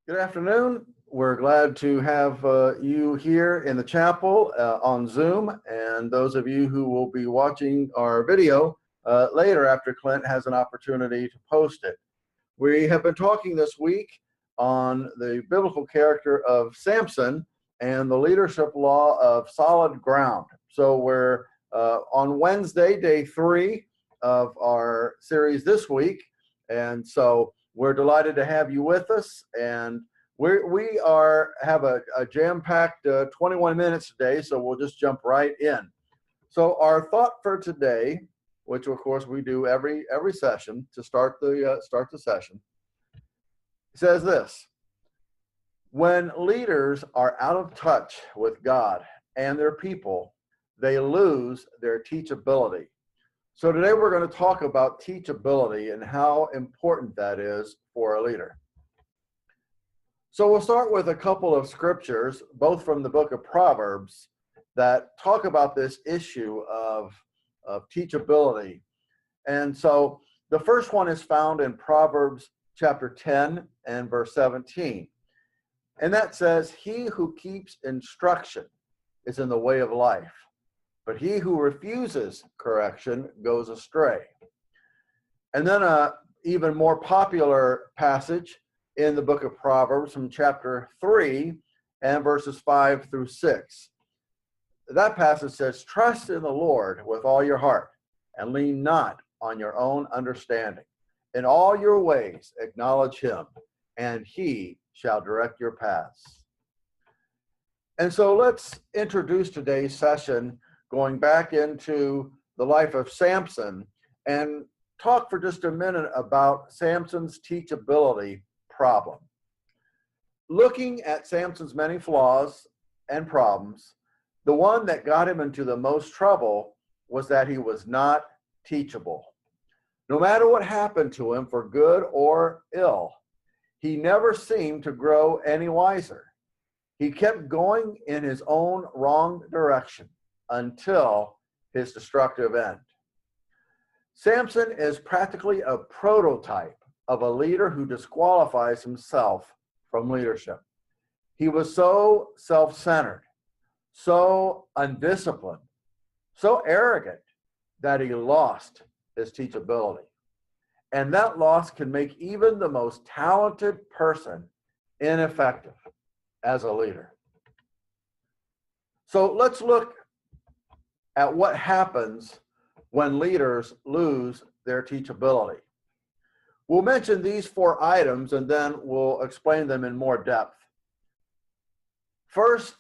Good afternoon. We're glad to have you here in the chapel on Zoom, and those of you who will be watching our video later after Clint has an opportunity to post it. We have been talking this week on the biblical character of Samson and the leadership law of solid ground. So we're on Wednesday, day 3 of our series this week, and so we're delighted to have you with us, and we have a jam-packed 21 minutes today, so we'll just jump right in. So our thought for today, which of course we do every session to start the session, says this: when leaders are out of touch with God and their people, they lose their teachability. So today we're going to talk about teachability and how important that is for a leader. So we'll start with a couple of scriptures, both from the book of Proverbs, that talk about this issue of teachability. And so the first one is found in Proverbs chapter 10 and verse 17. And that says, "He who keeps instruction is in the way of life, but he who refuses correction goes astray." And then a even more popular passage in the book of Proverbs from chapter 3 and verses 5 through 6. That passage says, "Trust in the Lord with all your heart and lean not on your own understanding. In all your ways acknowledge him, and he shall direct your paths." And so let's introduce today's session going back into the life of Samson and talk for just a minute about Samson's teachability problem. Looking at Samson's many flaws and problems, the one that got him into the most trouble was that he was not teachable. No matter what happened to him, for good or ill, he never seemed to grow any wiser. He kept going in his own wrong direction until his destructive end. Samson is practically a prototype of a leader who disqualifies himself from leadership. He was so self-centered, so undisciplined, so arrogant that he lost his teachability. And that loss can make even the most talented person ineffective as a leader. So let's look at what happens when leaders lose their teachability. We'll mention these 4 items and then we'll explain them in more depth. First,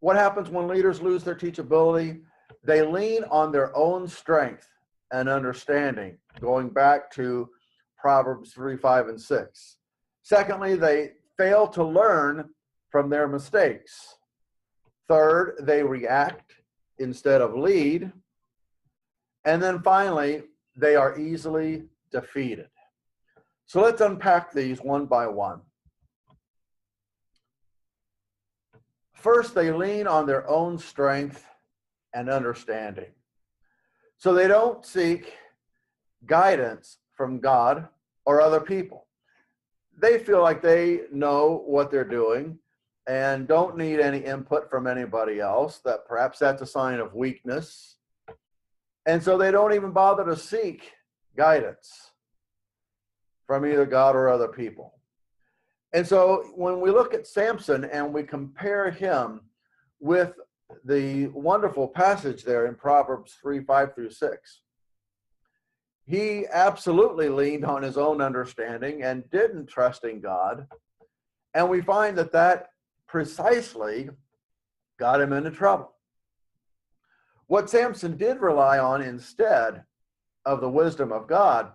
what happens when leaders lose their teachability? They lean on their own strength and understanding, going back to Proverbs 3, 5, and 6. Secondly, they fail to learn from their mistakes. Third, they react instead of lead. And then finally, they are easily defeated. So let's unpack these one by one. First, they lean on their own strength and understanding. So they don't seek guidance from God or other people. They feel like they know what they're doing and don't need any input from anybody else, that perhaps that's a sign of weakness. And so they don't even bother to seek guidance from either God or other people. And so when we look at Samson and we compare him with the wonderful passage there in Proverbs 3, 5 through 6, he absolutely leaned on his own understanding and didn't trust in God. And we find that that precisely got him into trouble. What Samson did rely on instead of the wisdom of God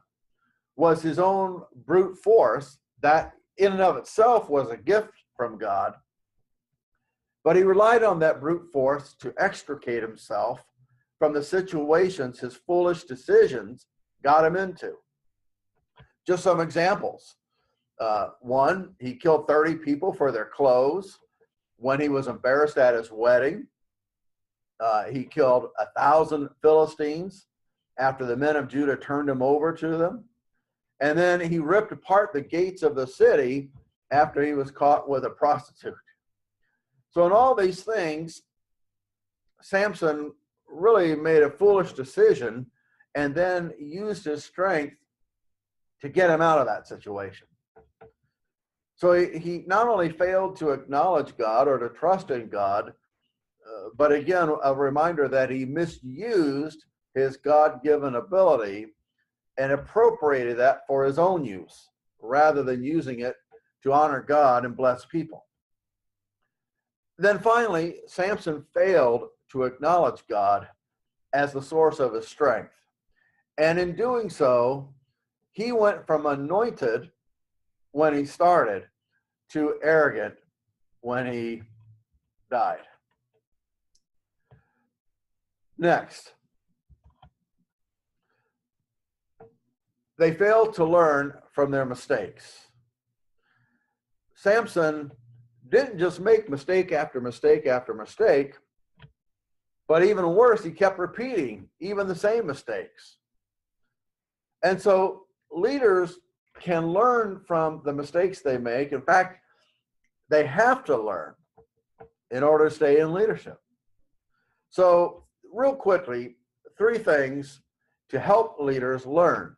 was his own brute force that in and of itself was a gift from God. But he relied on that brute force to extricate himself from the situations his foolish decisions got him into. Just some examples. One, he killed 30 people for their clothes when he was embarrassed at his wedding. He killed 1,000 Philistines after the men of Judah turned him over to them. And then he ripped apart the gates of the city after he was caught with a prostitute. So in all these things, Samson really made a foolish decision and then used his strength to get him out of that situation. So he not only failed to acknowledge God or to trust in God, but again, a reminder that he misused his God-given ability and appropriated that for his own use, rather than using it to honor God and bless people. Then finally, Samson failed to acknowledge God as the source of his strength. And in doing so, he went from anointed when he started to arrogant when he died. Next, they failed to learn from their mistakes. Samson didn't just make mistake after mistake after mistake, but even worse, he kept repeating even the same mistakes. And so leaders can learn from the mistakes they make. In fact, they have to learn in order to stay in leadership. So real quickly, 3 things to help leaders learn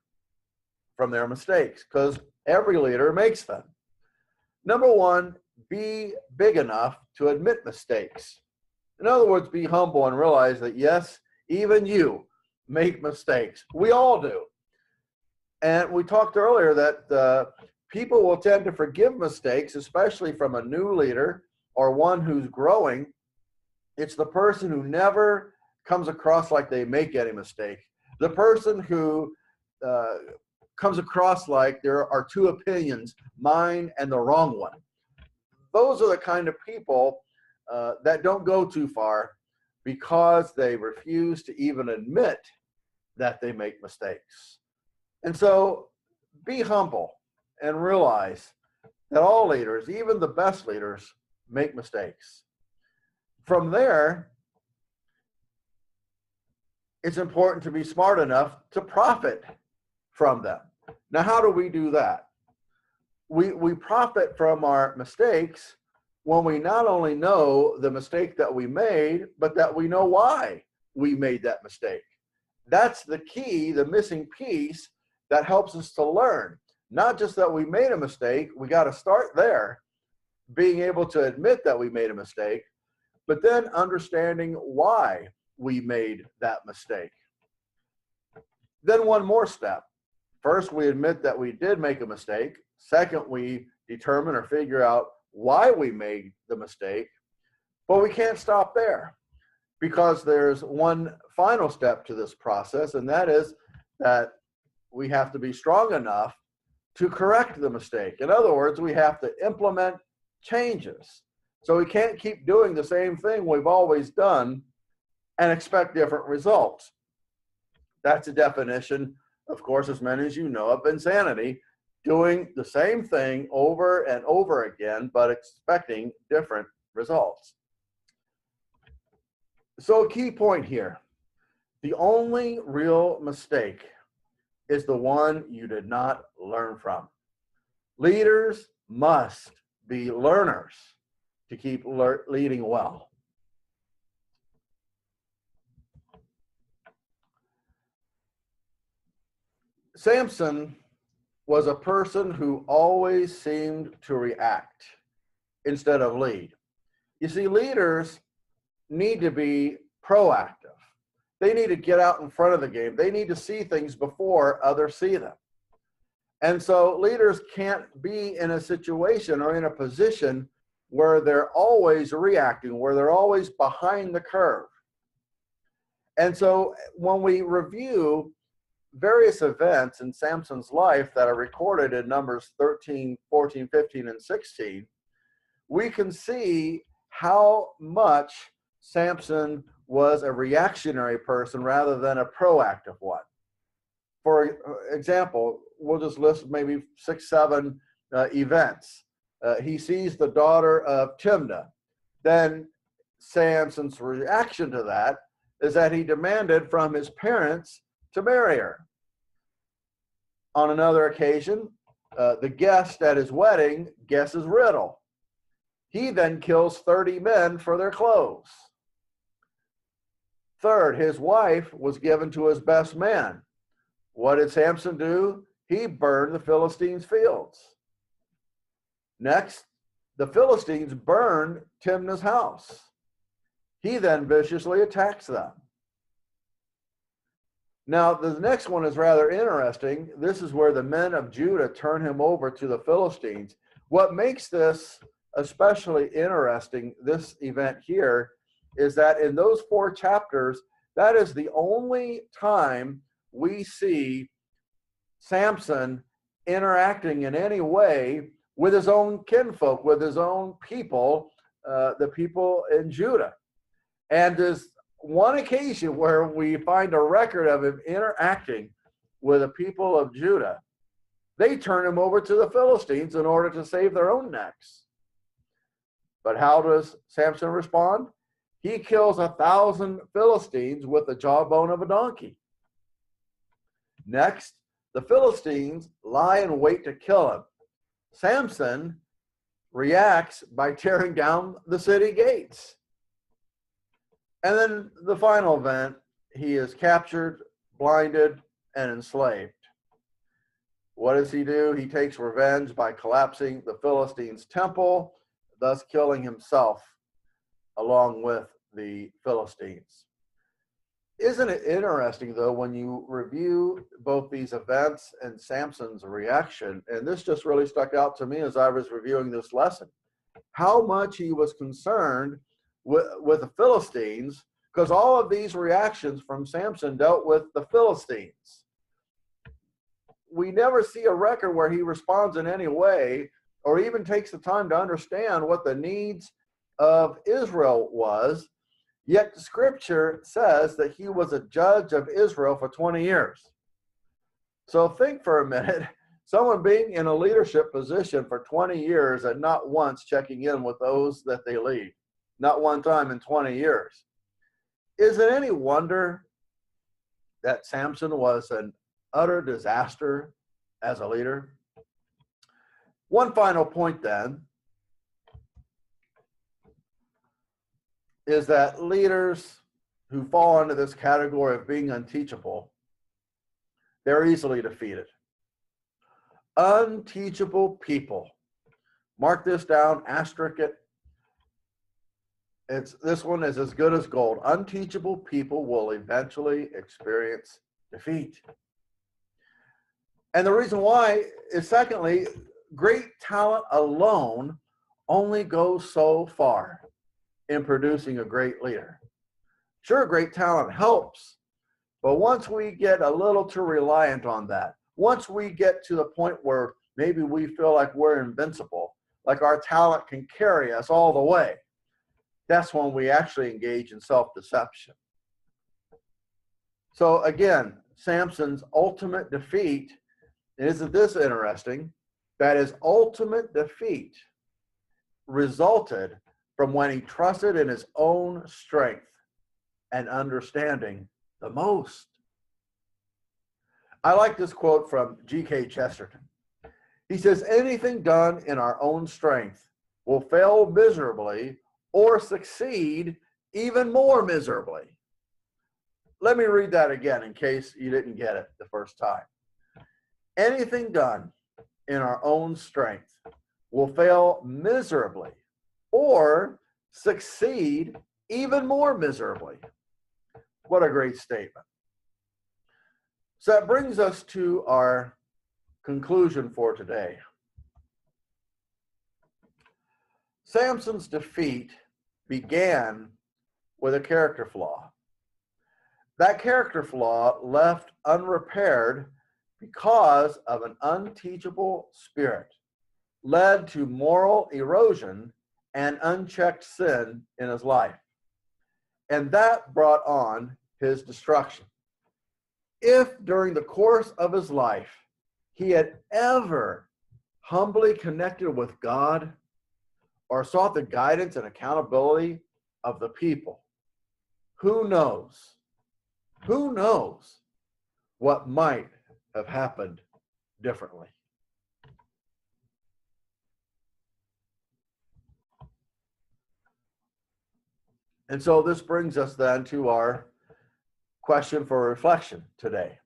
from their mistakes, because every leader makes them. Number 1, be big enough to admit mistakes. In other words, be humble and realize that yes, even you make mistakes. We all do. And we talked earlier that people will tend to forgive mistakes, especially from a new leader or one who's growing. It's the person who never comes across like they make any mistake. The person who comes across like there are 2 opinions, mine and the wrong one. Those are the kind of people that don't go too far because they refuse to even admit that they make mistakes. And so be humble and realize that all leaders, even the best leaders, make mistakes. From there, it's important to be smart enough to profit from them. Now, how do we do that? We profit from our mistakes when we not only know the mistake that we made, but that we know why we made that mistake. That's the key, the missing piece that helps us to learn. Not just that we made a mistake, we got to start there, being able to admit that we made a mistake, but then understanding why we made that mistake. Then one more step. First, we admit that we did make a mistake. Second, we determine or figure out why we made the mistake. But we can't stop there, because there's one final step to this process, and that is that we have to be strong enough to correct the mistake. In other words, we have to implement changes. So we can't keep doing the same thing we've always done and expect different results. That's a definition, of course, as many as you know, of insanity, doing the same thing over and over again, but expecting different results. So a key point here, the only real mistake is the one you did not learn from. Leaders must be learners to keep leading well. Samson was a person who always seemed to react instead of lead. You see, leaders need to be proactive. They need to get out in front of the game. They need to see things before others see them. And so leaders can't be in a situation or in a position where they're always reacting, where they're always behind the curve. And so when we review various events in Samson's life that are recorded in Numbers 13, 14, 15, and 16, we can see how much Samson was a reactionary person rather than a proactive one. For example, we'll just list maybe 6, 7 events. He sees the daughter of Timnah. Then Samson's reaction to that is that he demanded from his parents to marry her. On another occasion, the guest at his wedding guesses riddle. He then kills 30 men for their clothes. Third, his wife was given to his best man. What did Samson do? He burned the Philistines' fields. Next, the Philistines burned Timnah's house. He then viciously attacks them. Now, the next one is rather interesting. This is where the men of Judah turn him over to the Philistines. What makes this especially interesting, this event here, is that in those 4 chapters, that is the only time we see Samson interacting in any way with his own kinfolk, with his own people, the people in Judah. And there's one occasion where we find a record of him interacting with the people of Judah. They turn him over to the Philistines in order to save their own necks. But how does Samson respond? He kills 1,000 Philistines with the jawbone of a donkey. Next, the Philistines lie in wait to kill him. Samson reacts by tearing down the city gates. And then the final event, he is captured, blinded, and enslaved. What does he do? He takes revenge by collapsing the Philistines' temple, thus killing himself along with the Philistines. Isn't it interesting, though, when you review both these events and Samson's reaction, and this just really stuck out to me as I was reviewing this lesson, how much he was concerned with the Philistines, because all of these reactions from Samson dealt with the Philistines. We never see a record where he responds in any way or even takes the time to understand what the needs of Israel was, yet the scripture says that he was a judge of Israel for 20 years. So think for a minute, someone being in a leadership position for 20 years and not once checking in with those that they lead. Not one time in 20 years. Is it any wonder that Samson was an utter disaster as a leader? One final point then is that leaders who fall into this category of being unteachable, they're easily defeated. Unteachable people. Mark this down, asterisk it. This one is as good as gold. Unteachable people will eventually experience defeat. And the reason why is, secondly, great talent alone only goes so far in producing a great leader. Sure, great talent helps, but once we get a little too reliant on that, once we get to the point where maybe we feel like we're invincible, like our talent can carry us all the way, that's when we actually engage in self-deception. So again, Samson's ultimate defeat, and isn't this interesting, that his ultimate defeat resulted from when he trusted in his own strength and understanding the most. I like this quote from G.K. Chesterton. He says, anything done in our own strength will fail miserably or succeed even more miserably. Let me read that again in case you didn't get it the first time. Anything done in our own strength will fail miserably or succeed even more miserably. What a great statement. So that brings us to our conclusion for today. Samson's defeat began with a character flaw. That character flaw left unrepaired because of an unteachable spirit, led to moral erosion and unchecked sin in his life. And that brought on his destruction. If during the course of his life he had ever humbly connected with God or sought the guidance and accountability of the people, who knows what might have happened differently. And so this brings us then to our question for reflection today.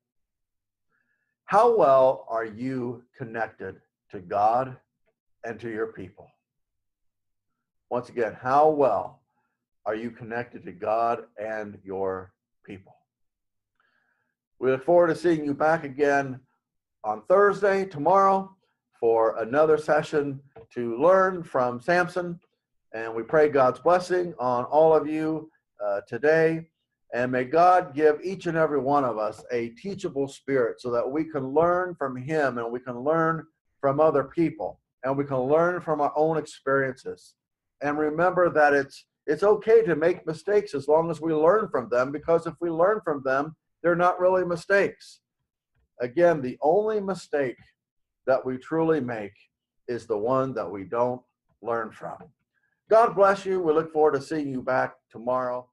How well are you connected to God and to your people? Once again, how well are you connected to God and your people? We look forward to seeing you back again on Thursday, tomorrow, for another session to learn from Samson. And we pray God's blessing on all of you today. And may God give each and every one of us a teachable spirit so that we can learn from him and we can learn from other people and we can learn from our own experiences. And remember that it's okay to make mistakes as long as we learn from them, because if we learn from them, they're not really mistakes. Again, the only mistake that we truly make is the one that we don't learn from. God bless you. We look forward to seeing you back tomorrow.